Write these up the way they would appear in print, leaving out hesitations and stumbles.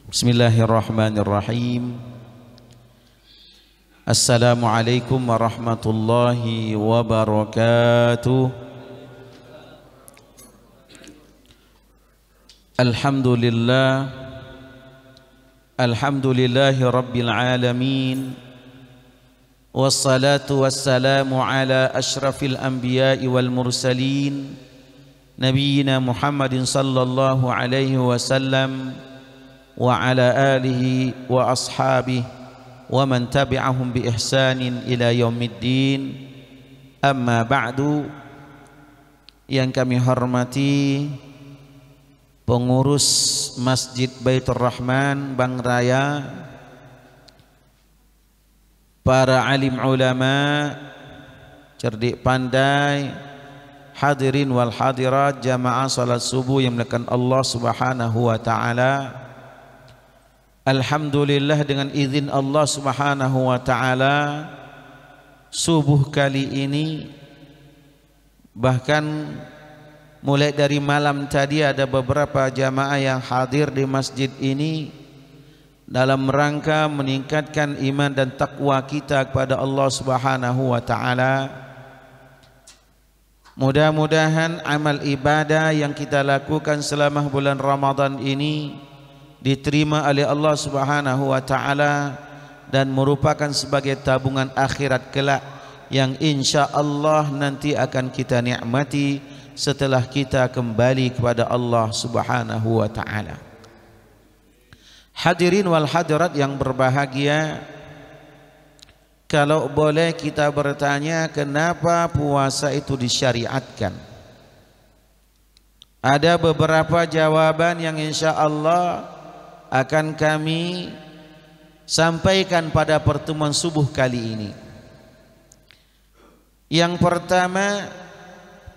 Bismillahirrahmanirrahim. Assalamualaikum warahmatullahi wabarakatuh. Alhamdulillahi rabbil alamin. Wassalatu wassalamu ala ashrafil anbiya'i wal mursalin, nabiyyina Muhammadin sallallahu alaihi wasallam wa ala alihi wa ashabihi wa man tabi'ahum bi ihsanin ila yaumiddin. Amma ba'du. Yang kami hormati pengurus Masjid Baitur Rahman Bang Raya, para alim ulama, cerdik pandai, hadirin wal hadirat, jamaah salat subuh yang dimuliakan Allah Subhanahu wa taala. Alhamdulillah, dengan izin Allah Subhanahu wa taala, subuh kali ini, bahkan mulai dari malam tadi, ada beberapa jamaah yang hadir di masjid ini dalam rangka meningkatkan iman dan takwa kita kepada Allah Subhanahu wa taala. Mudah-mudahan amal ibadah yang kita lakukan selama bulan Ramadan ini diterima oleh Allah Subhanahu wa taala dan merupakan sebagai tabungan akhirat kelak yang insya Allah nanti akan kita nikmati setelah kita kembali kepada Allah Subhanahu wa taala. Hadirin wal hadirat yang berbahagia, kalau boleh kita bertanya, kenapa puasa itu disyariatkan? Ada beberapa jawaban yang insya Allah akan kami sampaikan pada pertemuan subuh kali ini. Yang pertama,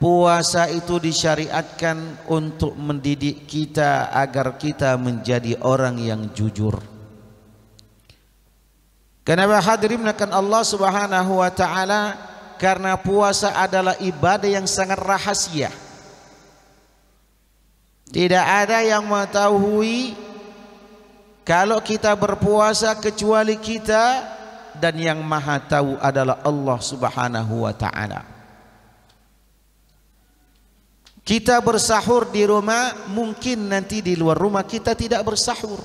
puasa itu disyariatkan untuk mendidik kita agar kita menjadi orang yang jujur. Kenapa hadirin menekan Allah Subhanahu wa taala? Karena puasa adalah ibadah yang sangat rahasia. Tidak ada yang mengetahui kalau kita berpuasa kecuali kita, dan yang maha tahu adalah Allah Subhanahu wa ta'ala. Kita bersahur di rumah, mungkin nanti di luar rumah kita tidak bersahur.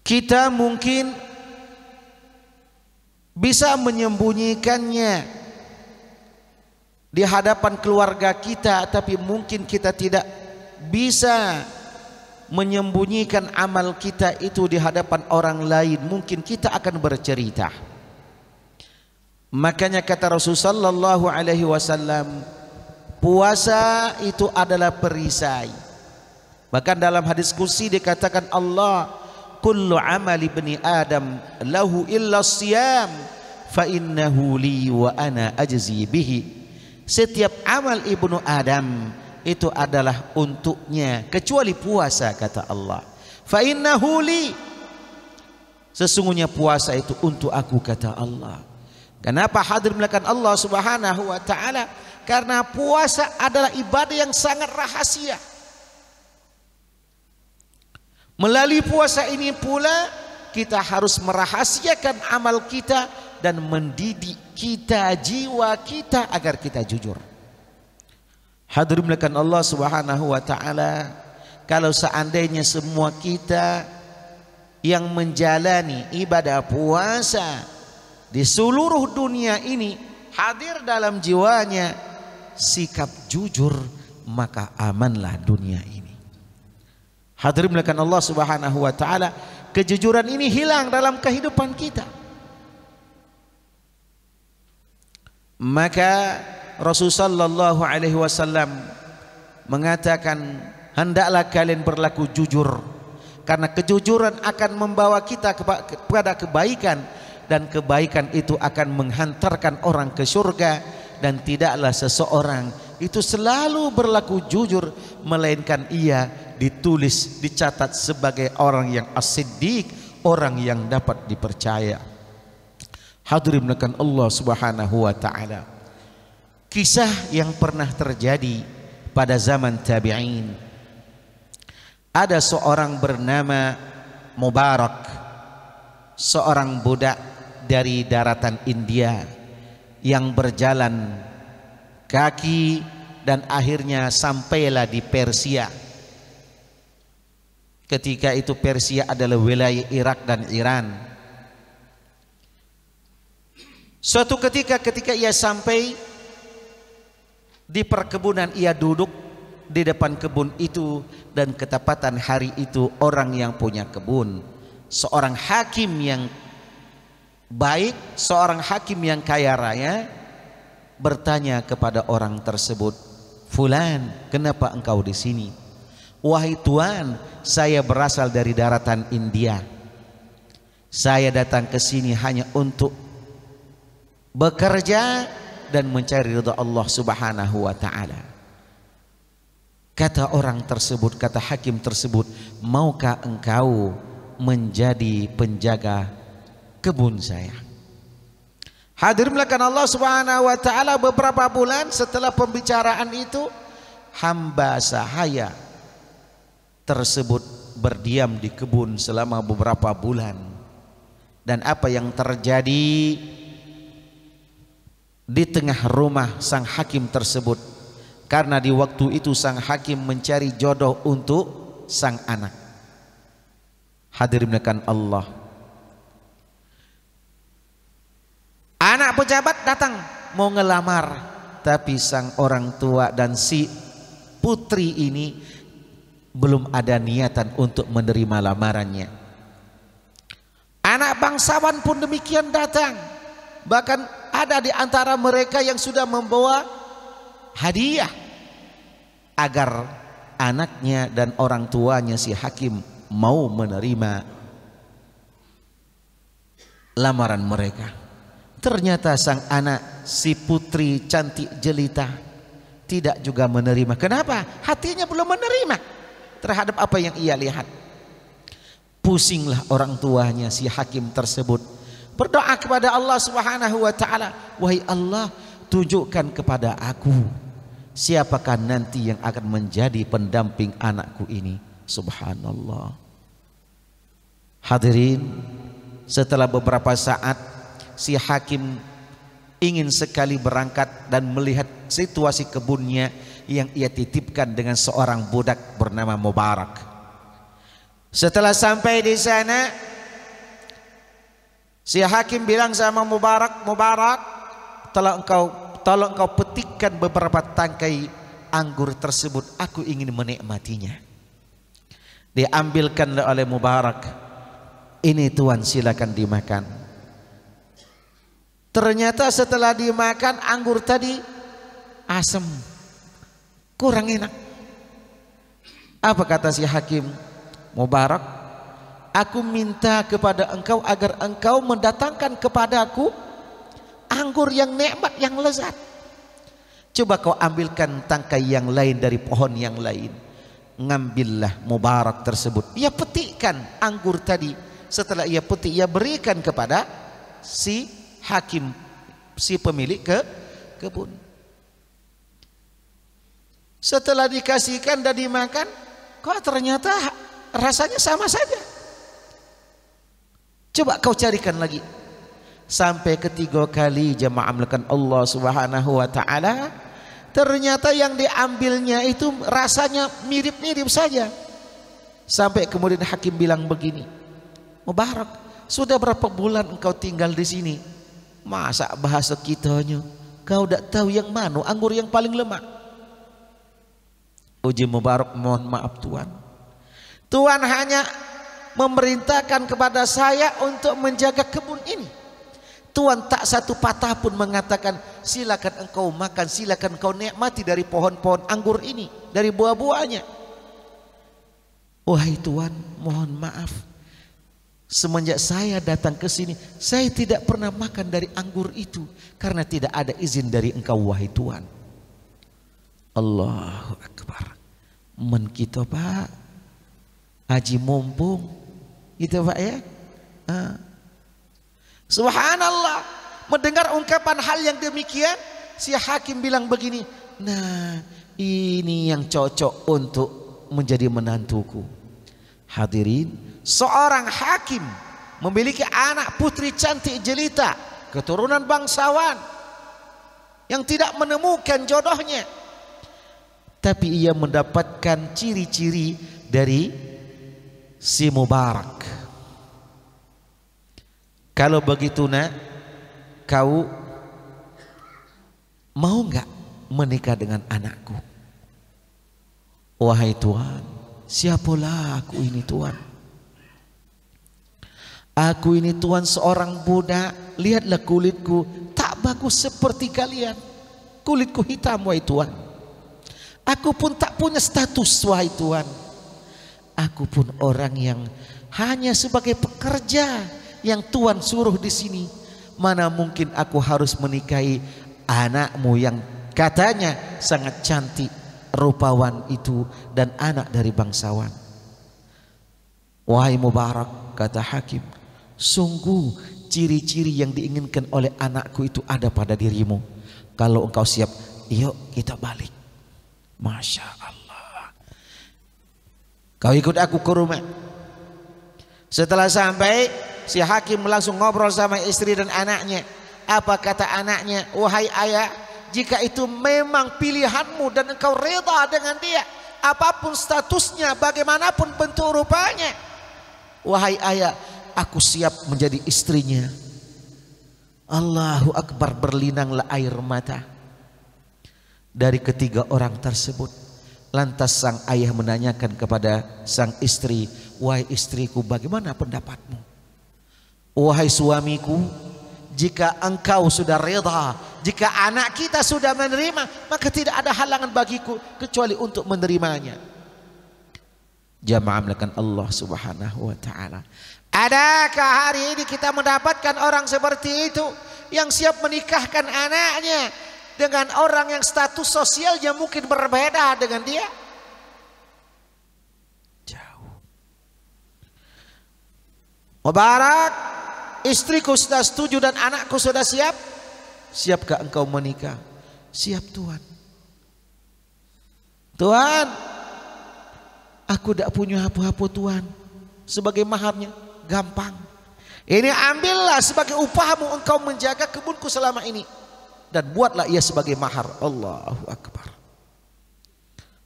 Kita mungkin bisa menyembunyikannya di hadapan keluarga kita, tapi mungkin kita tidak bisa menyembunyikan amal kita itu di hadapan orang lain. Mungkin kita akan bercerita. Makanya kata Rasulullah sallallahu alaihi wasallam, puasa itu adalah perisai. Bahkan dalam hadis qudsi dikatakan Allah, kullu amali ibni adam lahu illa siyam fa innahu li wa ana ajzi bihi. Setiap amal ibnu Adam itu adalah untuknya kecuali puasa, kata Allah. Fa innahu li, sesungguhnya puasa itu untuk aku, kata Allah. Kenapa hadir melakukan Allah Subhanahu wa taala? Karena puasa adalah ibadah yang sangat rahasia. Melalui puasa ini pula kita harus merahasiakan amal kita dan mendidik kita, jiwa kita, agar kita jujur. Hadirin melakukan Allah Subhanahu wa taala, kalau seandainya semua kita yang menjalani ibadah puasa di seluruh dunia ini hadir dalam jiwanya sikap jujur, maka amanlah dunia ini. Hadirin melakukan Allah Subhanahu wa taala, kejujuran ini hilang dalam kehidupan kita. Maka Rasulullah sallallahu alaihi wasallam mengatakan, hendaklah kalian berlaku jujur, karena kejujuran akan membawa kita kepada kebaikan, dan kebaikan itu akan menghantarkan orang ke surga. Dan tidaklah seseorang itu selalu berlaku jujur, melainkan ia ditulis, dicatat sebagai orang yang as-siddiq, orang yang dapat dipercaya. Hadirin menekan Allah Subhanahu wa taala. Kisah yang pernah terjadi pada zaman tabi'in. ada seorang bernama Mubarak, seorang budak dari daratan India yang berjalan kaki dan akhirnya sampailah di Persia. Ketika itu Persia adalah wilayah Irak dan Iran. Suatu ketika ia sampai di perkebunan, ia duduk di depan kebun itu, dan ketepatan hari itu orang yang punya kebun, seorang hakim yang baik, seorang hakim yang kaya raya, bertanya kepada orang tersebut, "Fulan, kenapa engkau di sini?" "Wahai tuan, saya berasal dari daratan India. Saya datang ke sini hanya untuk bekerja dan mencari ridha Allah Subhanahu wa taala." Kata orang tersebut, kata hakim tersebut, "Maukah engkau menjadi penjaga kebun saya?" Hadirin melakukan Allah Subhanahu wa taala, beberapa bulan setelah pembicaraan itu, hamba sahaya tersebut berdiam di kebun selama beberapa bulan. Dan apa yang terjadi di tengah rumah sang hakim tersebut, karena di waktu itu sang hakim mencari jodoh untuk sang anak. Hadirin melakukan Allah, anak pejabat datang mau ngelamar, tapi sang orang tua dan si putri ini belum ada niatan untuk menerima lamarannya. Anak bangsawan pun demikian datang, bahkan ada di antara mereka yang sudah membawa hadiah agar anaknya dan orang tuanya si hakim mau menerima lamaran mereka. Ternyata sang anak, si putri cantik jelita, tidak juga menerima. Kenapa? Hatinya belum menerima terhadap apa yang ia lihat. Pusinglah orang tuanya si hakim tersebut, berdoa kepada Allah Subhanahu wa taala, "Wahai Allah, tunjukkan kepada aku siapakah nanti yang akan menjadi pendamping anakku ini." Subhanallah. Hadirin, setelah beberapa saat si hakim ingin sekali berangkat dan melihat situasi kebunnya yang ia titipkan dengan seorang budak bernama Mubarak. Setelah sampai di sana, si hakim bilang sama Mubarak, "Mubarak, tolong engkau petikkan beberapa tangkai anggur tersebut, aku ingin menikmatinya." Diambilkan oleh Mubarak, "Ini tuan, silakan dimakan." Ternyata setelah dimakan, anggur tadi asam, kurang enak. Apa kata si hakim? "Mubarak, aku minta kepada engkau agar engkau mendatangkan kepadaku anggur yang nikmat, yang lezat. Coba kau ambilkan tangkai yang lain dari pohon yang lain." Ngambillah Mubarak tersebut, ia petikkan anggur tadi. Setelah ia petik, ia berikan kepada si hakim, si pemilik kebun. Setelah dikasihkan dan dimakan, kok ternyata rasanya sama saja. Coba kau carikan lagi. Sampai ketiga kali jemaah melakukan Allah Subhanahu wa taala, ternyata yang diambilnya itu rasanya mirip-mirip saja. Sampai kemudian hakim bilang begini, "Mubarak, sudah berapa bulan engkau tinggal di sini? Masa bahasa kitanya kau tidak tahu yang mana anggur yang paling lemah?" Uji Mubarak, "Mohon maaf tuan, tuan hanya memerintahkan kepada saya untuk menjaga kebun ini. Tuan tak satu patah pun mengatakan silakan engkau makan, silakan engkau nikmati dari pohon-pohon anggur ini, dari buah-buahnya." "Wahai tuan, mohon maaf, semenjak saya datang ke sini, saya tidak pernah makan dari anggur itu karena tidak ada izin dari engkau, wahai tuan." Allahu Akbar. Men kita Pak haji mumpung gitu Pak ya. Subhanallah, mendengar ungkapan hal yang demikian, si hakim bilang begini, "Nah, ini yang cocok untuk menjadi menantuku." Hadirin, seorang hakim memiliki anak putri cantik jelita, keturunan bangsawan yang tidak menemukan jodohnya, tapi ia mendapatkan ciri-ciri dari si Mubarak. Kalau begitu nak, kau mau nggak menikah dengan anakku? Wahai Tuhan, siapalah aku ini Tuhan? Aku ini Tuhan seorang budak, lihatlah kulitku tak bagus seperti kalian. Kulitku hitam wahai Tuhan. Aku pun tak punya status wahai Tuhan. Aku pun orang yang hanya sebagai pekerja yang Tuhan suruh di sini. Mana mungkin aku harus menikahi anakmu yang katanya sangat cantik, rupawan itu, dan anak dari bangsawan. Wahai Mubarak, kata hakim, sungguh ciri-ciri yang diinginkan oleh anakku itu ada pada dirimu. Kalau engkau siap, yuk kita balik. Masya Allah. Kau ikut aku ke rumah. Setelah sampai, si hakim langsung ngobrol sama istri dan anaknya. Apa kata anaknya? Wahai ayah, jika itu memang pilihanmu dan engkau reda dengan dia, apapun statusnya, bagaimanapun bentuk rupanya, wahai ayah, aku siap menjadi istrinya. Allahu Akbar, berlinanglah air mata dari ketiga orang tersebut. Lantas sang ayah menanyakan kepada sang istri, wahai istriku, bagaimana pendapatmu? Wahai suamiku, jika engkau sudah reda, jika anak kita sudah menerima, maka tidak ada halangan bagiku kecuali untuk menerimanya. Jamaah melakukan Allah Subhanahu wa ta'ala. Adakah hari ini kita mendapatkan orang seperti itu yang siap menikahkan anaknya dengan orang yang status sosialnya mungkin berbeda dengan dia? Jauh. Mubarak, istriku sudah setuju dan anakku sudah siap. Siapkah engkau menikah? Siap Tuhan. Tuhan, aku tidak punya apa-apa Tuhan. Sebagai maharnya gampang. Ini ambillah sebagai upahmu engkau menjaga kebunku selama ini, dan buatlah ia sebagai mahar. Allahu Akbar.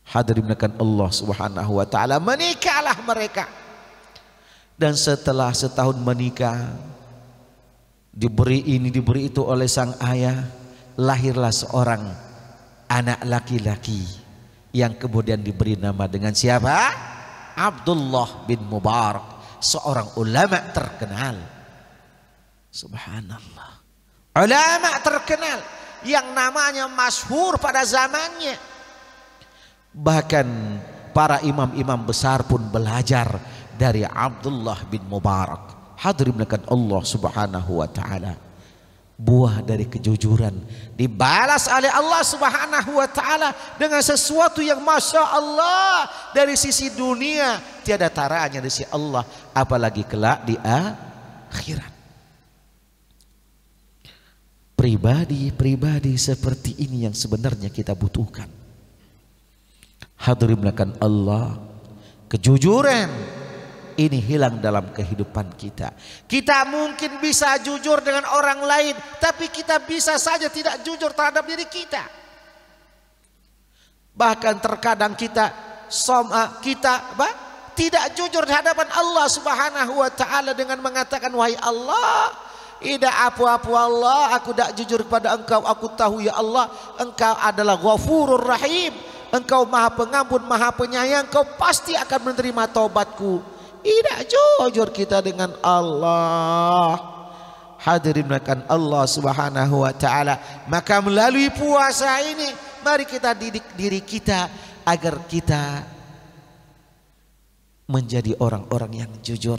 Hadirin menekan Allah Subhanahu wa ta'ala. Menikahlah mereka. Dan setelah setahun menikah, diberi ini diberi itu oleh sang ayah, lahirlah seorang anak laki-laki yang kemudian diberi nama dengan siapa? Abdullah bin Mubarak, seorang ulama terkenal. Subhanallah. Ulama terkenal yang namanya masyhur pada zamannya. Bahkan para imam-imam besar pun belajar dari Abdullah bin Mubarak. Hadirin menekan Allah Subhanahu wa ta'ala. Buah dari kejujuran dibalas oleh Allah Subhanahu wa ta'ala dengan sesuatu yang Masya Allah, dari sisi dunia tiada taranya dari sisi Allah, apalagi kelak di akhirat. Pribadi-pribadi seperti ini yang sebenarnya kita butuhkan. Hadirin menekan Allah, kejujuran ini hilang dalam kehidupan kita. Kita mungkin bisa jujur dengan orang lain, tapi kita bisa saja tidak jujur terhadap diri kita. Bahkan terkadang kita tidak jujur di hadapan Allah Subhanahu wa ta'ala dengan mengatakan, wahai Allah, tidak apa-apa Allah, aku tidak jujur kepada engkau. Aku tahu ya Allah, engkau adalah Ghafurur Rahim, engkau maha pengampun, maha penyayang, engkau pasti akan menerima taubatku. Tidak jujur kita dengan Allah. Hadirin menakan Allah Subhanahu wa ta'ala. Maka melalui puasa ini, mari kita didik diri kita agar kita menjadi orang-orang yang jujur,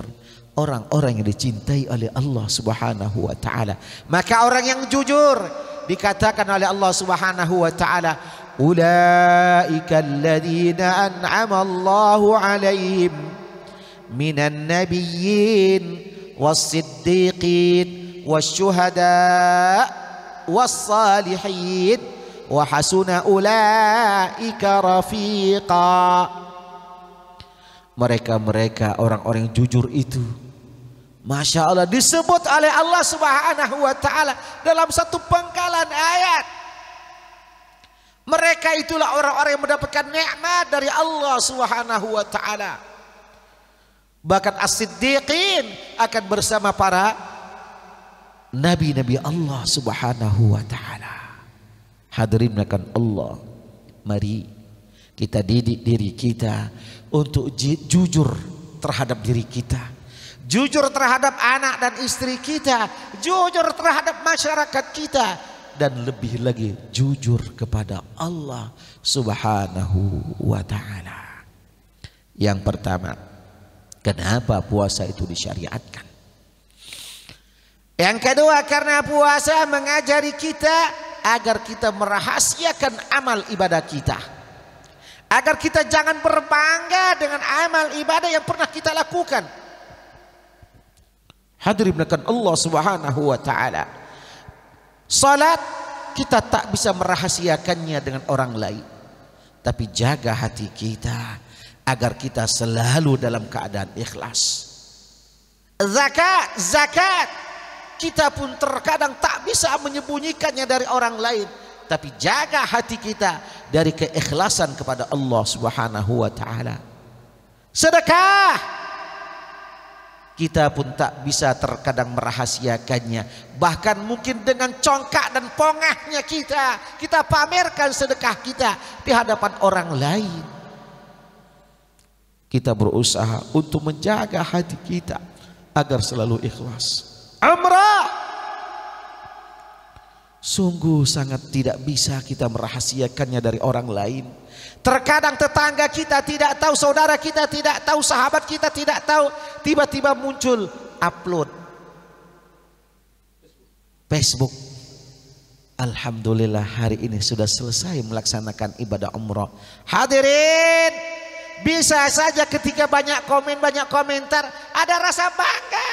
orang-orang yang dicintai oleh Allah Subhanahu wa ta'ala. Maka orang yang jujur dikatakan oleh Allah Subhanahu wa ta'ala, ulaika alladhina an'ama Allahu alaihim minan nabiyyin was-siddiqin wasyuhada was-salihin wa hasuna ulaika rafiqa. Mereka-mereka orang-orang yang jujur itu, Masya Allah, disebut oleh Allah Subhanahu wa ta'ala dalam satu penggalan ayat. Mereka itulah orang-orang yang mendapatkan nikmat dari Allah Subhanahu wa ta'ala. Bahkan as-siddiqin akan bersama para nabi-nabi Allah Subhanahu wa ta'ala. Hadirin akan Allah, mari kita didik diri kita untuk jujur terhadap diri kita, jujur terhadap anak dan istri kita, jujur terhadap masyarakat kita, dan lebih lagi jujur kepada Allah Subhanahu wa ta'ala. Yang pertama, kenapa puasa itu disyariatkan? Yang kedua, karena puasa mengajari kita agar kita merahasiakan amal ibadah kita, agar kita jangan berbangga dengan amal ibadah yang pernah kita lakukan. Hadirin akan Allah Subhanahu wa ta'ala, salat kita tak bisa merahasiakannya dengan orang lain, tapi jaga hati kita agar kita selalu dalam keadaan ikhlas. Zakat kita pun terkadang tak bisa menyembunyikannya dari orang lain, tapi jaga hati kita dari keikhlasan kepada Allah Subhanahu wa ta'ala. Sedekah kita pun tak bisa terkadang merahasiakannya, bahkan mungkin dengan congkak dan pongahnya kita pamerkan sedekah kita di hadapan orang lain. Kita berusaha untuk menjaga hati kita agar selalu ikhlas. Umrah sungguh sangat tidak bisa kita merahasiakannya dari orang lain. Terkadang tetangga kita tidak tahu, saudara kita tidak tahu, sahabat kita tidak tahu, tiba-tiba muncul upload Facebook, alhamdulillah hari ini sudah selesai melaksanakan ibadah umrah. Hadirin, bisa saja ketika banyak komen, banyak komentar, ada rasa bangga.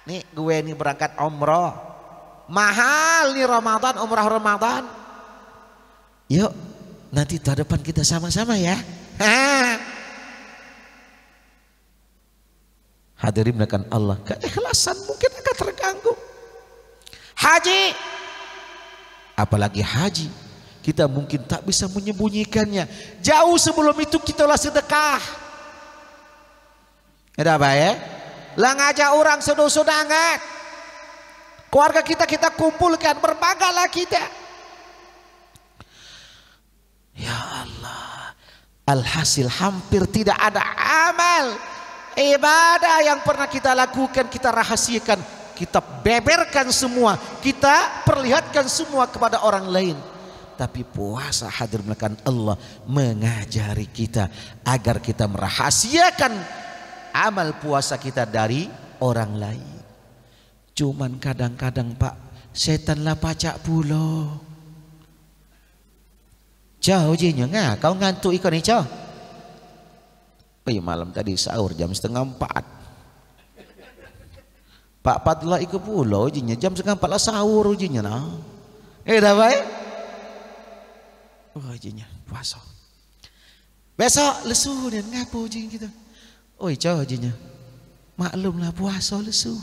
Nih gue nih berangkat umrah, mahal nih Ramadan, umrah Ramadan. Yuk nanti tahun depan kita sama-sama ya. Hadirin akan Allah, keikhlasan mungkin akan terganggu. Haji, apalagi haji, kita mungkin tak bisa menyembunyikannya. Jauh sebelum itu kita lah sedekah. Ada apa ya? Lah ngajak orang sedang-sedangan, keluarga kita kumpulkan, berbanggalah kita. Ya Allah, alhasil hampir tidak ada amal ibadah yang pernah kita lakukan kita rahasiakan, kita beberkan semua, kita perlihatkan semua kepada orang lain. Tapi puasa, hadir melakukan Allah mengajari kita agar kita merahasiakan amal puasa kita dari orang lain. Cuman kadang-kadang Pak, setan lah pacak pulau. Jauh jinya ngah, kau ngantuk ikan ni jauh. Malam tadi sahur jam 3:30. Pak Padlah ikut pulau jinya jam 3:30 lah sahur jinya nah. Dah baik. Oh jinya puasa. Besok lesu dan ngapo jinya kita. Oi jauh jinya. Maklumlah puasa lesu.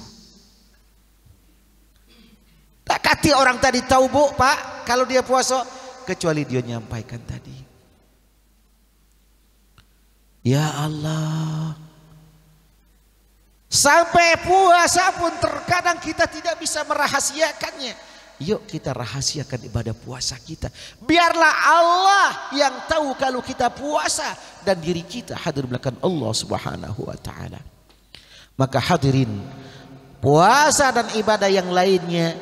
Tak kati orang tadi tahu bu Pak kalau dia puasa, kecuali dia nyampaikan tadi. Ya Allah, sampai puasa pun terkadang kita tidak bisa merahasiakannya. Yuk kita rahasiakan ibadah puasa kita. Biarlah Allah yang tahu kalau kita puasa dan diri kita hadir belakang Allah Subhanahu wa ta'ala. Maka hadirin, puasa dan ibadah yang lainnya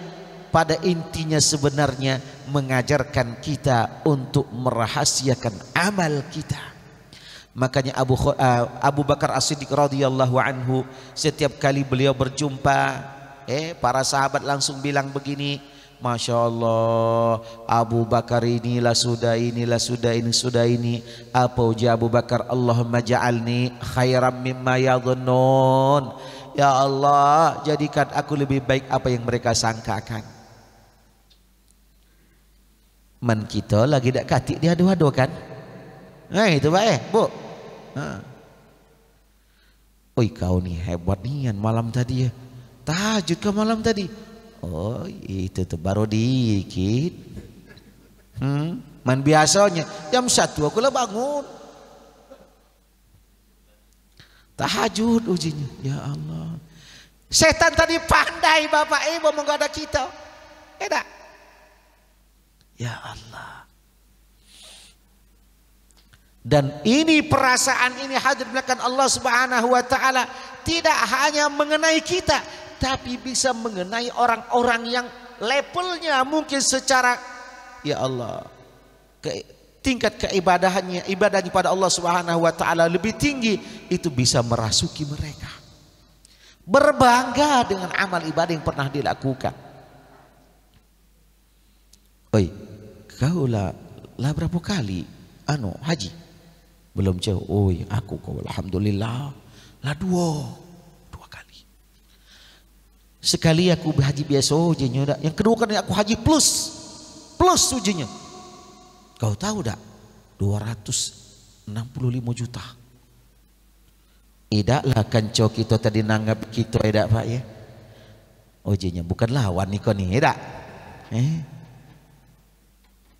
pada intinya sebenarnya mengajarkan kita untuk merahasiakan amal kita. Makanya Abu Bakar As-Siddiq radhiyallahu anhu, setiap kali beliau berjumpa para sahabat langsung bilang begini, Masya Allah, Abu Bakar inilah sudah ini. Apa ujar Abu Bakar? Allahumma ja'alni khairam mimma yadhunnun. Ya Allah, jadikan aku lebih baik apa yang mereka sangkakan. Man kita lagi dak katik dia adu-adu kan? Nah itu baik bu. Oi kau nih hebat nian malam tadi ya. Tahajud ke malam tadi. Oh itu tuh baru dikit. Man biasanya jam 1 aku lah bangun. Tahajud ujinya. Ya Allah. Setan tadi pandai Bapak Ibu menggoda kita. Tidak. Ya Allah. Dan ini perasaan ini hadir belakang Allah Subhanahu wa taala tidak hanya mengenai kita, tapi bisa mengenai orang-orang yang levelnya mungkin secara ya Allah tingkat keibadahannya, ibadahnya pada Allah Subhanahu wa taala lebih tinggi, itu bisa merasuki mereka. Berbangga dengan amal ibadah yang pernah dilakukan. Oi, kau lah berapa kali haji? Belum jauh. Oi, aku kau alhamdulillah lah dua kali. Sekali aku berhaji biasa ujinya, yang kedua kali aku haji plus ujinya. Kau tahu tak? 265 juta. Idaklah kanco kita tadi nanggap kita edak Pak ya. Ujinya bukan lawan nih kau nih edak.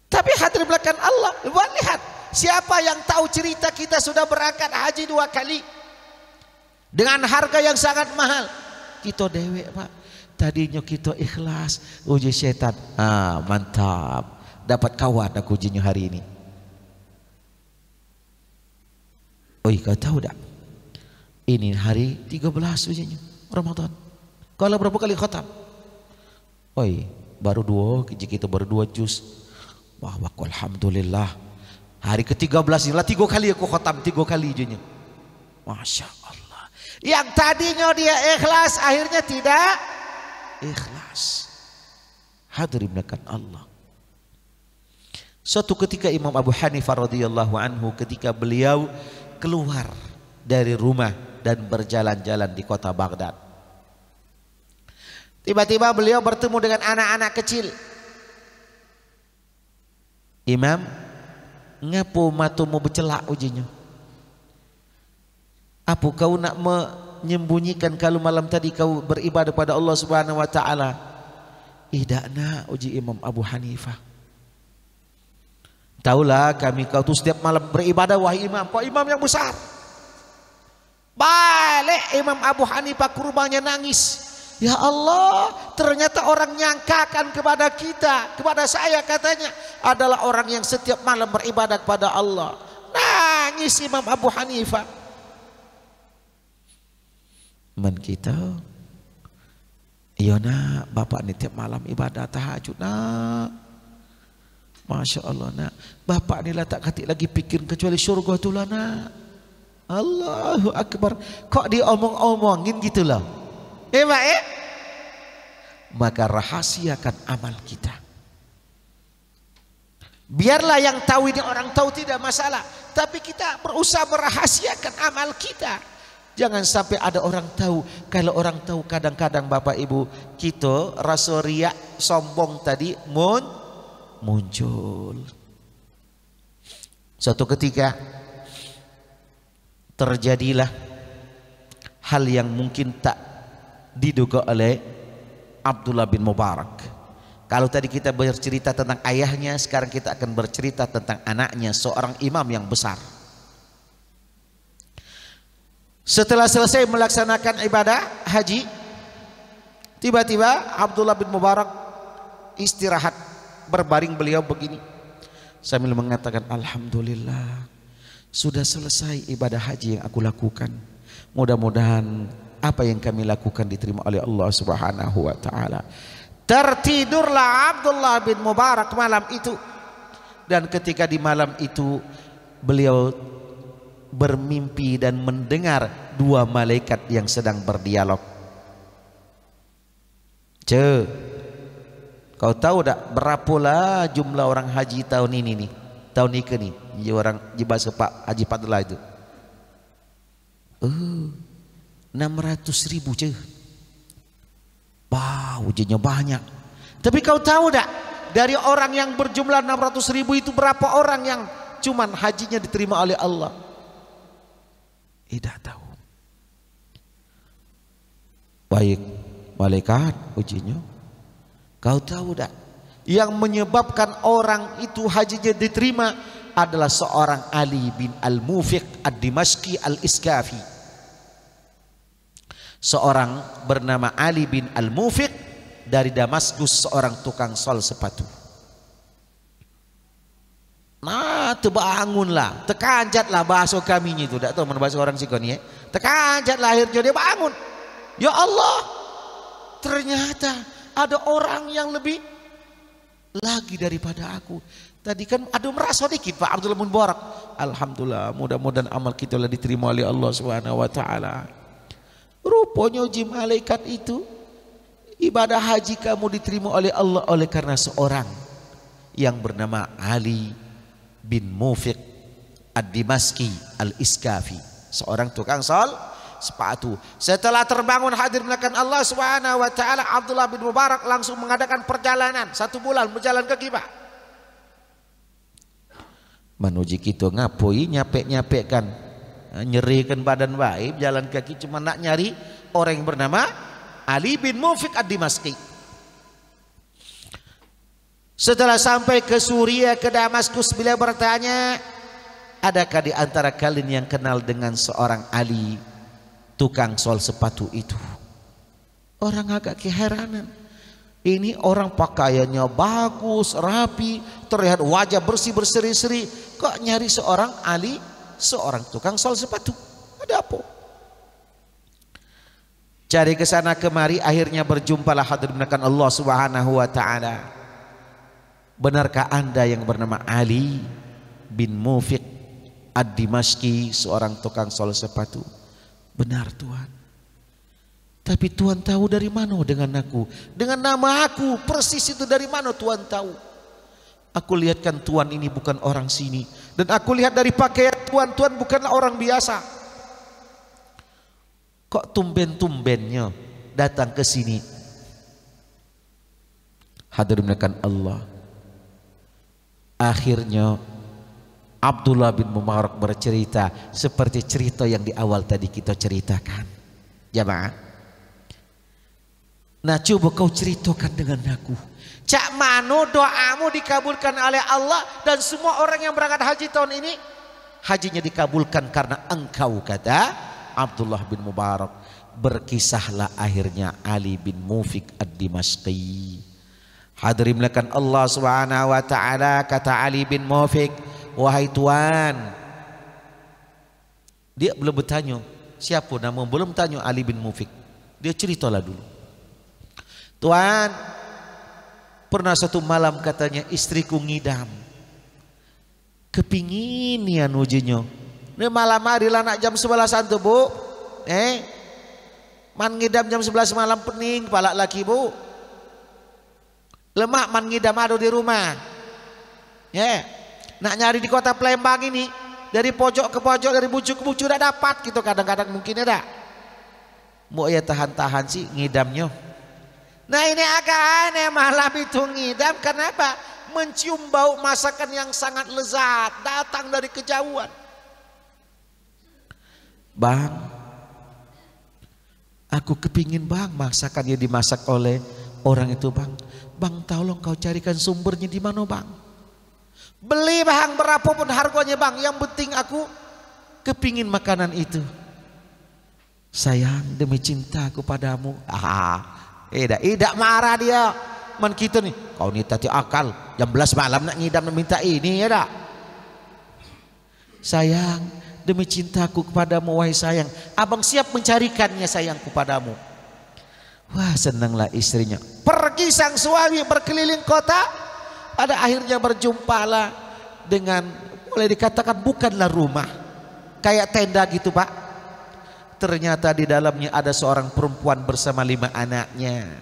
Tapi hadir belakang Allah. Lihat siapa yang tahu cerita kita sudah berangkat haji 2 kali dengan harga yang sangat mahal. Kita dewek Pak. Tadinya kita ikhlas uji setan. Mantap. Dapat kawan aku ujinya hari ini. Oi kau tahu tak? Ini hari 13 ujinya Ramadan. Kalau berapa kali khatam? Oi baru 2, kita baru 2 juz. Wah alhamdulillah. Hari ke-13 inilah 3 kali aku khatam, 3 kali ujinya. Masya Allah. Yang tadinya dia ikhlas akhirnya tidak ikhlas. Hadirin belakang Allah. Suatu ketika Imam Abu Hanifah radhiyallahu anhu ketika beliau keluar dari rumah dan berjalan-jalan di kota Baghdad. Tiba-tiba beliau bertemu dengan anak-anak kecil. Imam, ngapo matumu bercelak ujinya? Apa kau nak menyembunyikan kalau malam tadi kau beribadah pada Allah Subhanahu wa taala? Tidak nak, uji Imam Abu Hanifah. Taulah kami kau tuh setiap malam beribadah wahai imam, kau imam yang besar. Balik Imam Abu Hanifah ke rumahnya nangis. Ya Allah, ternyata orang nyangkakan kepada kita, kepada saya katanya adalah orang yang setiap malam beribadah kepada Allah. Nangis Imam Abu Hanifah. Men kita, iya nak, bapak ini tiap malam ibadah tahajud nak. Masya Allah nak, bapak ni lah tak katik lagi pikir kecuali syurga tu lah nak. Allahu Akbar. Kok diomong-omongin gitulah. Pak Maka rahasiakan amal kita. Biarlah yang tahu ini orang tahu tidak masalah, tapi kita berusaha merahasiakan amal kita. Jangan sampai ada orang tahu. Kalau orang tahu kadang-kadang Bapak Ibu kita rasa riak sombong tadi muncul. Suatu ketika terjadilah hal yang mungkin tak diduga oleh Abdullah bin Mubarak. Kalau tadi kita bercerita tentang ayahnya, sekarang kita akan bercerita tentang anaknya, seorang imam yang besar. Setelah selesai melaksanakan ibadah haji, tiba-tiba Abdullah bin Mubarak istirahat, berbaring beliau begini sambil mengatakan, alhamdulillah sudah selesai ibadah haji yang aku lakukan. Mudah-mudahan apa yang kami lakukan diterima oleh Allah Subhanahu wa taala. Tertidurlah Abdullah bin Mubarak malam itu, dan ketika di malam itu beliau bermimpi dan mendengar 2 malaikat yang sedang berdialog. Kau tahu tak berapalah jumlah orang haji tahun ini nih, tahun ini nih, orang bahasa Pak Haji Padlah itu. 600.000 ce. Wow, ujinya banyak. Tapi kau tahu tak dari orang yang berjumlah 600.000 itu berapa orang yang cuman hajinya diterima oleh Allah? Tidak tahu. baik malaikat ujinya. Kau tahu tak, yang menyebabkan orang itu hajinya diterima adalah seorang Ali bin Al-Mufiq Ad-Dimashqi Al-Iskafi. Seorang bernama Ali bin Al-Mufiq dari Damaskus, seorang tukang sol sepatu. Nah, terbangunlah, tekanjatlah bahasa kami itu, tak tahu mana bahasa orang Sikoni ya. Tekanjatlah akhirnya dia bangun. Ya Allah, ternyata ada orang yang lebih lagi daripada aku. Tadi kan ada merasa dikit Pak Abdullah bin Mubarak. Alhamdulillah, mudah-mudahan amal kita lah diterima oleh Allah Subhanahu wa taala. Rupanya uji malaikat itu, ibadah haji kamu diterima oleh Allah oleh karena seorang yang bernama Ali bin Mufiq Ad-Dimashqi Al-Iskafi, seorang tukang sol sepatu. Setelah terbangun hadir melakukan Allah Subhanahu wa taala, Abdullah bin Mubarak langsung mengadakan perjalanan 1 bulan berjalan kaki Pak. Menuju kita ngapoi nyapek-nyapekkan, nyerikan badan baik, jalan kaki cuma nak nyari orang yang bernama Ali bin Mufiq Ad-Dimashqi. Setelah sampai ke Suriah, ke Damaskus, beliau bertanya, adakah di antara kalian yang kenal dengan seorang Ali, tukang sol sepatu itu? Orang agak keheranan. Ini orang pakaiannya bagus, rapi, terlihat wajah bersih berseri-seri, kok nyari seorang Ali, seorang tukang sol sepatu? Ada apa? Cari ke sana kemari, akhirnya berjumpalah hadir menekan Allah Subhanahu wa taala. Benarkah Anda yang bernama Ali bin Mufiq Ad-Dimashqi, seorang tukang sol sepatu? Benar Tuhan. Tapi Tuhan tahu dari mana dengan aku, dengan nama aku persis itu dari mana Tuhan tahu? Aku lihatkan Tuhan ini bukan orang sini, dan aku lihat dari pakaian Tuhan, Tuhan bukanlah orang biasa. Kok tumben-tumbennya datang ke sini? Hadirin menekan Allah. Akhirnya Abdullah bin Mubarak bercerita seperti cerita yang di awal tadi kita ceritakan. Jamaah, nah coba kau ceritakan dengan aku, cak mano doamu dikabulkan oleh Allah, dan semua orang yang berangkat haji tahun ini hajinya dikabulkan karena engkau, kata Abdullah bin Mubarak. Berkisahlah akhirnya Ali bin Mufiq Ad-Dimashqi. Hadirin melakukan Allah Subhanahu wa taala, kata Ali bin Mufiq, wahai Tuan. Dia belum bertanya siapa nama, belum tanya Ali bin Mufiq. Dia ceritalah dulu. Tuan, pernah satu malam katanya istriku ngidam. Kepingin ya nujinya. Ini malam hari lah nak jam 11-an tuh Bu. Man ngidam jam 11 malam pening kepala laki Bu. Lemak man ngidam ada di rumah. Ya. Nak nyari di kota Palembang ini, dari pojok ke pojok, dari bucu ke bucu udah dapat gitu, kadang-kadang mungkin ada. Mau ya tahan-tahan sih ngidamnya. Nah ini agak aneh malam itu ngidam, kenapa? Mencium bau masakan yang sangat lezat datang dari kejauhan. Bang, aku kepingin bang masakannya dimasak oleh orang itu bang. Bang tolong kau carikan sumbernya di mana bang. Beli bang berapapun harganya bang, yang penting aku kepingin makanan itu. Sayang demi cintaku padamu. Tidak marah dia. Man kita nih, kau nih tadi akal jam 11 malam nak ngidam minta ini ya dak. Sayang demi cintaku kepadamu wahai sayang, abang siap mencarikannya sayangku padamu. Wah senanglah istrinya. Pergi sang suami berkeliling kota, pada akhirnya berjumpalah dengan, boleh dikatakan bukanlah rumah, kayak tenda gitu Pak. Ternyata di dalamnya ada seorang perempuan bersama 5 anaknya.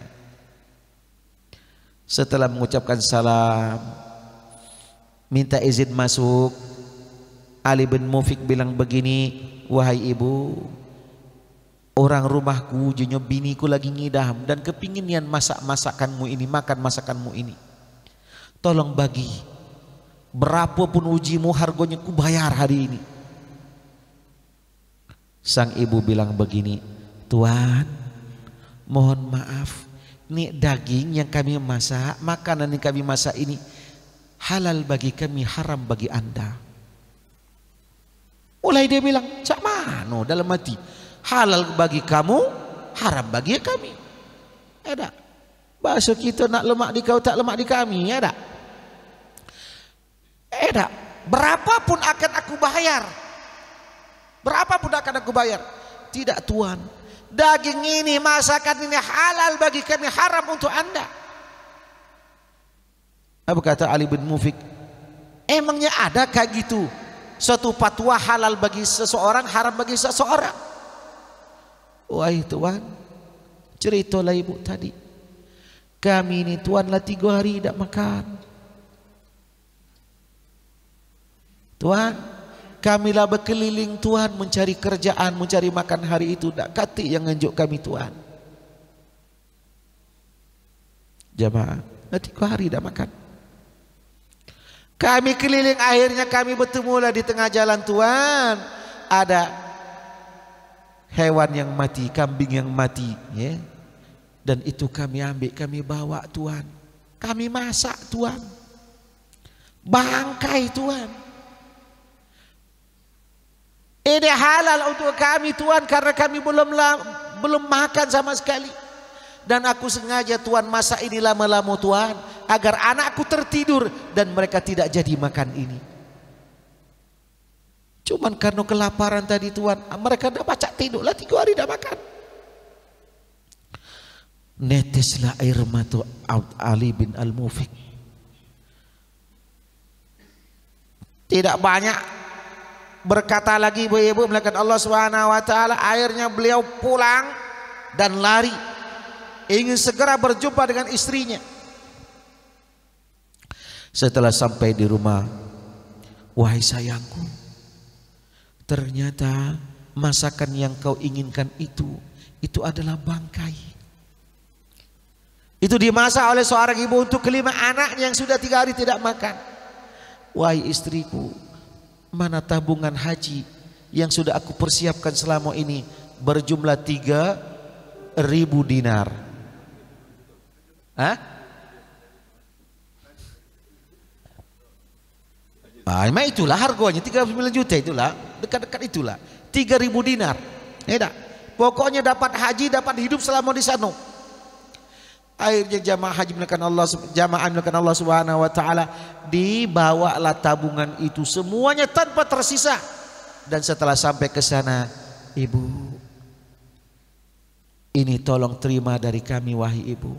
Setelah mengucapkan salam, minta izin masuk, Ali bin Mufiq bilang begini, wahai ibu, orang rumahku jenyo biniku lagi ngidam dan kepinginian masak masakanmu ini, makan masakanmu ini. Tolong bagi berapapun ujimu harganya ku bayar hari ini. Sang ibu bilang begini, Tuan, mohon maaf, ini daging yang kami masak, makanan yang kami masak ini halal bagi kami, haram bagi anda. Mulai dia bilang, cak mano dalam hati, halal bagi kamu, haram bagi kami. Ada bahasa kita, nak lemak di kau tak lemak di kami, ada. Ada. Berapapun akan aku bayar, berapapun akan aku bayar. Tidak Tuhan, daging ini, masakan ini halal bagi kami, haram untuk anda. Apa kata Ali bin Mufik? Emangnya ada kayak gitu? Suatu fatwa halal bagi seseorang, haram bagi seseorang. Wahai Tuhan, ceritalah ibu tadi, kami ini Tuhan lah 3 hari tidak makan. Tuhan, kamilah berkeliling Tuhan mencari kerjaan, mencari makan hari itu. Tak kati yang nganjuk kami Tuhan. Jamaah, 3 hari tidak makan. Kami keliling, akhirnya kami bertemulah di tengah jalan Tuhan. Ada hewan yang mati, kambing yang mati, ya. Dan itu kami ambil, kami bawa Tuhan. Kami masak Tuhan. Bangkai Tuhan. Ini halal untuk kami Tuhan, karena kami belum makan sama sekali. Dan aku sengaja Tuhan masak ini lama-lama Tuhan, agar anakku tertidur dan mereka tidak jadi makan ini. Cuman karena kelaparan tadi Tuhan, mereka dah baca tidur lah 3 hari dah makan. Neteslah air mata Ali bin Al-Mufik. Tidak banyak berkata lagi ibu-ibu melakukan Allah Subhanahu wa taala, akhirnya beliau pulang dan lari, ingin segera berjumpa dengan istrinya. Setelah sampai di rumah, wahai sayangku, ternyata masakan yang kau inginkan itu adalah bangkai. Itu dimasak oleh seorang ibu untuk kelima anaknya yang sudah 3 hari tidak makan. Wahai istriku, mana tabungan haji yang sudah aku persiapkan selama ini berjumlah 3.000 dinar. Hah? Memang itulah harganya 39 juta, itulah dekat-dekat itulah 3.000 dinar. Ya, pokoknya dapat haji, dapat hidup selama di sana. Akhirnya jamaah melakukan Allah Subhanahu wa taala, dibawalah tabungan itu semuanya tanpa tersisa. Dan setelah sampai ke sana, ibu, ini tolong terima dari kami wahai ibu.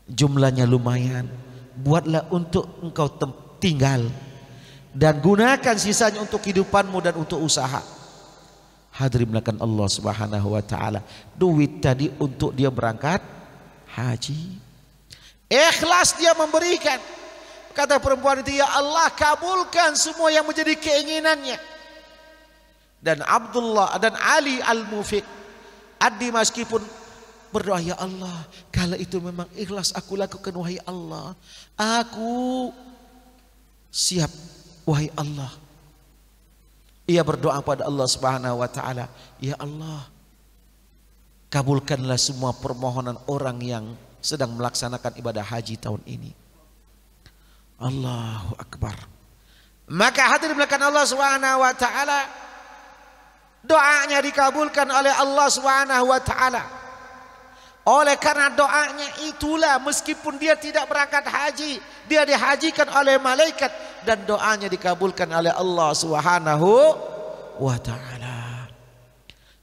Jumlahnya lumayan, buatlah untuk engkau tinggal dan gunakan sisanya untuk kehidupanmu dan untuk usaha. Hadirin melakukan Allah Subhanahu wa taala, duit tadi untuk dia berangkat haji. Ikhlas dia memberikan. Kata perempuan itu, ya Allah kabulkan semua yang menjadi keinginannya. Dan Abdullah dan Ali Al-Mufik Ad-Dimashqi pun berdoa, ya Allah, kalau itu memang ikhlas aku lakukan wahai Allah, aku siap wahai Allah. Ia berdoa pada Allah Subhanahu wa taala, ya Allah, kabulkanlah semua permohonan orang yang sedang melaksanakan ibadah haji tahun ini. Allahu Akbar. Maka hadirin melakukan Allah Subhanahu wa taala, doanya dikabulkan oleh Allah Subhanahu wa taala. Oleh karena doanya itulah, meskipun dia tidak berangkat haji, dia dihajikan oleh malaikat dan doanya dikabulkan oleh Allah Subhanahu wa taala.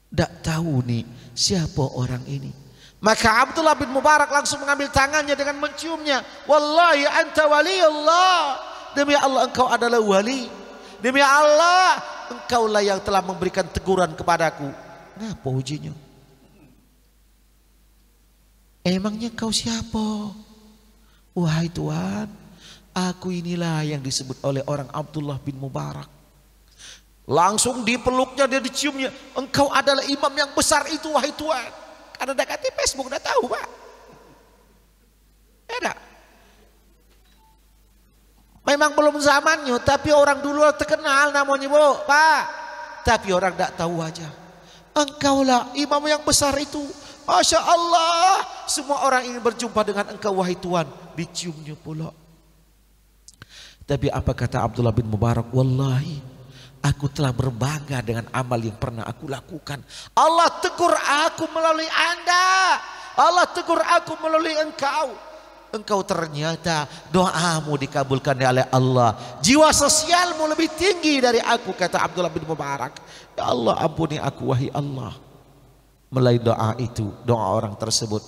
Tak tahu nih siapa orang ini. Maka Abdullah bin Mubarak langsung mengambil tangannya dengan menciumnya. Wallahi anta waliyullah. Demi Allah engkau adalah wali. Demi Allah engkaulah yang telah memberikan teguran kepadaku. Ngapa ujinya? Emangnya kau siapa? Wahai Tuhan, aku inilah yang disebut oleh orang Abdullah bin Mubarak. Langsung dipeluknya, dia diciumnya. Engkau adalah imam yang besar itu wahai Tuhan. Karena dekat di Facebook udah tahu Pak. Ada. Memang belum zamannya, tapi orang dulu terkenal namanya Bu, Pak. Tapi orang tidak tahu aja. Engkaulah imam yang besar itu. Masya Allah, semua orang ingin berjumpa dengan engkau wahai Tuhan. Diciumnya pula. Tapi apa kata Abdullah bin Mubarak? Wallahi, aku telah berbangga dengan amal yang pernah aku lakukan. Allah tegur aku melalui Anda. Allah tegur aku melalui engkau. Engkau ternyata doamu dikabulkan oleh Allah. Jiwa sosialmu lebih tinggi dari aku, kata Abdullah bin Mubarak. Ya Allah, ampuni aku wahai Allah. Melalui doa itu, doa orang tersebut,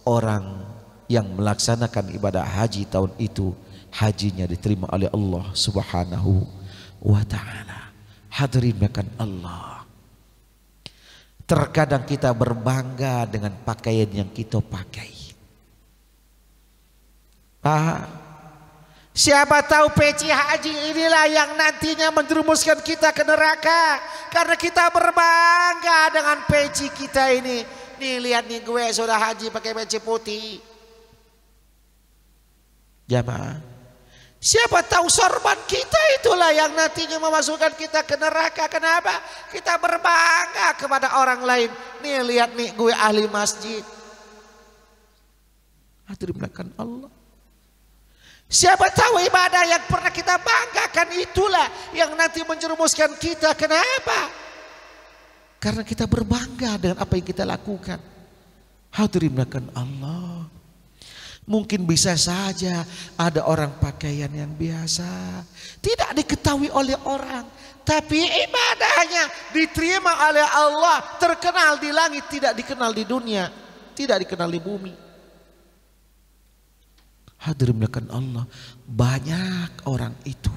orang yang melaksanakan ibadah haji tahun itu, hajinya diterima oleh Allah Subhanahu wa ta'ala. Hadirin makan Allah. Terkadang kita berbangga dengan pakaian yang kita pakai. Siapa tahu peci haji inilah yang nantinya menjerumuskan kita ke neraka. Karena kita berbangga dengan peci kita ini. Nih lihat nih, gue sudah haji pakai peci putih. Jamaah, siapa tahu sorban kita itulah yang nantinya memasukkan kita ke neraka. Kenapa? Kita berbangga kepada orang lain. Nih lihat nih, gue ahli masjid. Hadirin belakang Allah. Siapa tahu ibadah yang pernah kita banggakan itulah yang nanti menjerumuskan kita. Kenapa? Karena kita berbangga dengan apa yang kita lakukan. Hadirin belakang Allah. Mungkin bisa saja ada orang pakaian yang biasa, tidak diketahui oleh orang, tapi ibadahnya diterima oleh Allah, terkenal di langit, tidak dikenal di dunia, tidak dikenal di bumi. Hadirin belakang Allah, banyak orang itu,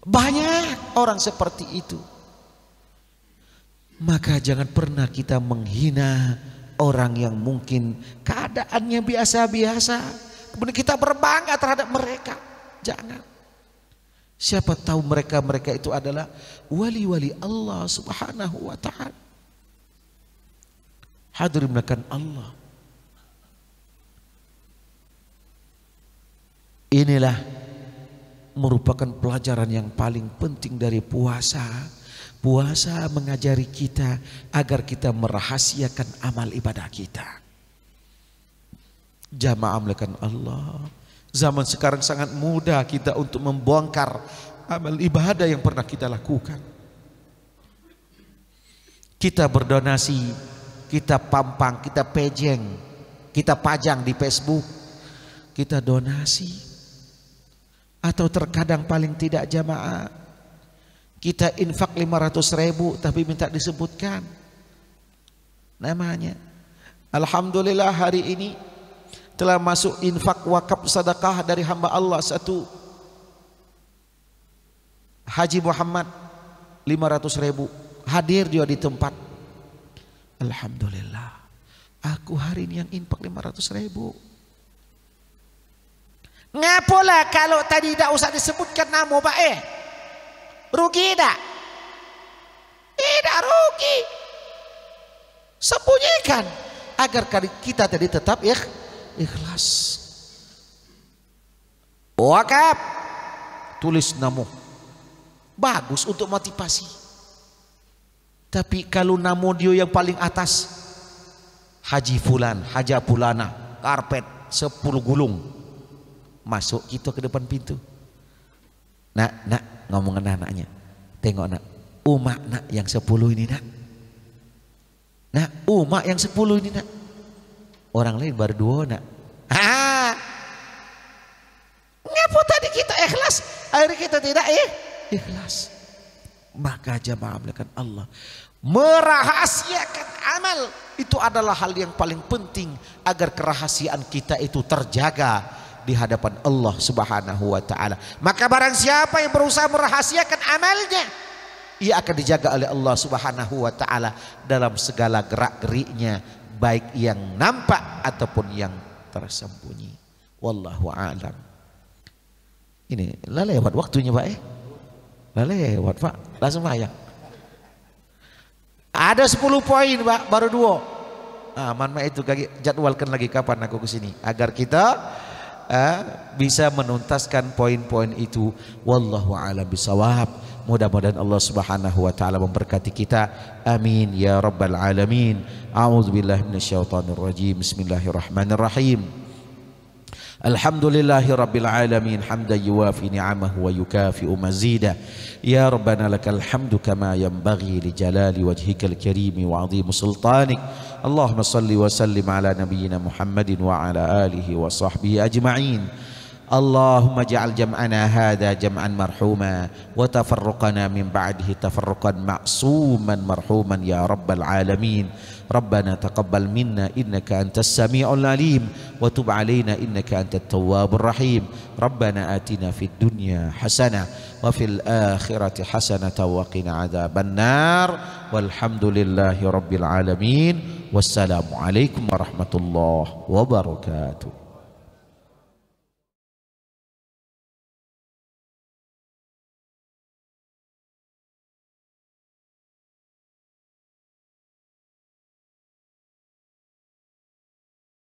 banyak orang seperti itu. Maka jangan pernah kita menghina orang yang mungkin keadaannya biasa-biasa, kemudian kita berbangga terhadap mereka. Jangan. Siapa tahu mereka itu adalah wali-wali Allah Subhanahu wa ta'ala. Hadirin belakang Allah. Inilah merupakan pelajaran yang paling penting dari puasa. Puasa mengajari kita agar kita merahasiakan amal ibadah kita. Jamaah melakukan Allah. Zaman sekarang sangat mudah kita untuk membongkar amal ibadah yang pernah kita lakukan. Kita berdonasi, kita pampang, kita pejeng, kita pajang di Facebook, kita donasi. Atau terkadang paling tidak jamaah, kita infak 500.000 tapi minta disebutkan namanya. Alhamdulillah hari ini telah masuk infak wakaf sedekah dari hamba Allah satu, Haji Muhammad, 500.000, hadir dia di tempat. Alhamdulillah, aku hari ini yang infak 500.000. Ngapalah kalau tadi tidak usah disebutkan nama Pak rugi tak? Tidak rugi. Sembunyikan agar kita tadi tetap ikhlas. Wakaf, tulis nama, bagus untuk motivasi. Tapi kalau nama dia yang paling atas, Haji Fulan, Haja Fulana, karpet 10 gulung, masuk kita ke depan pintu. Nak, ngomong dengan anaknya, tengok nak, umak nak yang 10 ini nak. Nak, umak yang 10 ini nak. Orang lain baru 2 nak. Ngapa tadi kita ikhlas, akhirnya kita tidak ikhlas. Maka jamaah melakukan Allah, merahasiakan amal itu adalah hal yang paling penting agar kerahasiaan kita itu terjaga di hadapan Allah Subhanahu wa ta'ala. Maka barang siapa yang berusaha merahasiakan amalnya, ia akan dijaga oleh Allah Subhanahu wa ta'ala dalam segala gerak-geriknya, baik yang nampak ataupun yang tersembunyi. Wallahu a'lam. Ini lah lewat waktunya Pak lah lewat Pak, langsung bayang. Ada 10 poin Pak, baru 2. Manma itu jadwalkan lagi kapan aku kesini agar kita bisa menuntaskan poin-poin itu. Wallahu a'lam bisawab. Mudah-mudahan Allah Subhanahu wa ta'ala memberkati kita. Amin ya rabbal alamin. A'udzubillahi minasyaitonir rajim. Bismillahirrahmanirrahim. Alhamdulillahi rabbil alamin hamdan yuwafi ni'amahu wa yukafi'u mazida. Ya Rabbana lakal hamdu kama yanbaghi li jalali wajhikal karimi wa 'azimi sultanik. Allahumma salli wa sallim ala nabiyyina Muhammadin wa ala alihi wa sahbihi ajma'in. Allahumma ja'al jam'ana hadha jam'an marhuma wa tafarruqana min ba'dihi tafarruqan ma'suman marhuman ya rabbal alamin. Rabbana taqabbal minna innaka antas sami'ul alim wa tub alaina innaka antat tawwabur rahim. Rabbana atina fid dunya hasanah wa fil akhirati hasanah wa qina adzabannar. Walhamdulillahi rabbil alamin. Wassalamu alaikum warahmatullahi wabarakatuh.